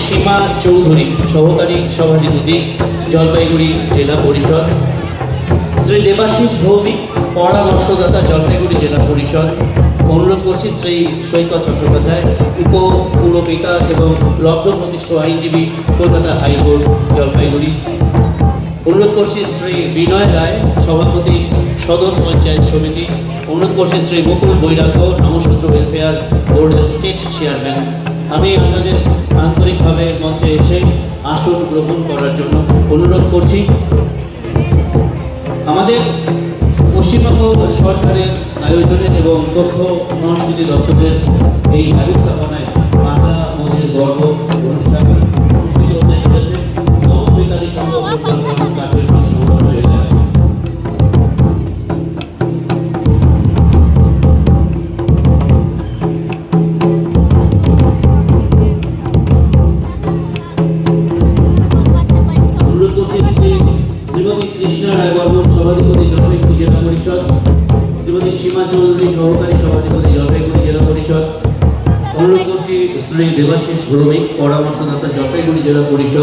সীমা চৌধুরী সহকারী সভাধিপতি জলপাইগুড়ি জেলা পরিষদ, শ্রী দেবাশিস ভৌমিক পরামর্শদাতা জলপাইগুড়ি জেলা পরিষদ। অনুরোধ করছি শ্রী সৈকত চট্টোপাধ্যায় উপ পুরপিতা এবং লব্ধপ্রতিষ্ঠ আইনজীবী কলকাতা হাইকোর্ট জলপাইগুড়ি। অনুরোধ করছি শ্রী বিনয় রায় সভাপতি সদর পঞ্চায়েত সমিতি। অনুরোধ করছি শ্রী মুকুল বৈরাগ্য নমশূদ্র ওয়েলফেয়ার বোর্ডের স্টেট চেয়ারম্যান। আমি আপনাদের আন্তরিকভাবে মঞ্চে এসে আসন গ্রহণ করার জন্য অনুরোধ করছি। আমাদের পশ্চিমবঙ্গ সরকারের আয়োজনে এবং তথ্য সংস্কৃতি দপ্তরের এই ব্যবস্থাপনায় মাতা মোদের গর্ব অনুষ্ঠান অনুষ্ঠিত হতে চলেছে। নববিতারী সংগঠন কাঠের সংগঠন হয়ে যায়। অনুরোধ করছি শ্রীমতী কৃষ্ণা রায় বর্মন সভাধিপতি জলপাইগুড়ি জেলা পরিষদ, শ্রীমতী সীমা চৌধুরী সহকারী সভাধিপতি জলপাইগুড়ি জেলা পরিষদ। অনুরোধ করছি শ্রী দেবাশিস ভৌমিক পরামর্শদাতা জলপাইগুড়ি জেলা পরিষদ।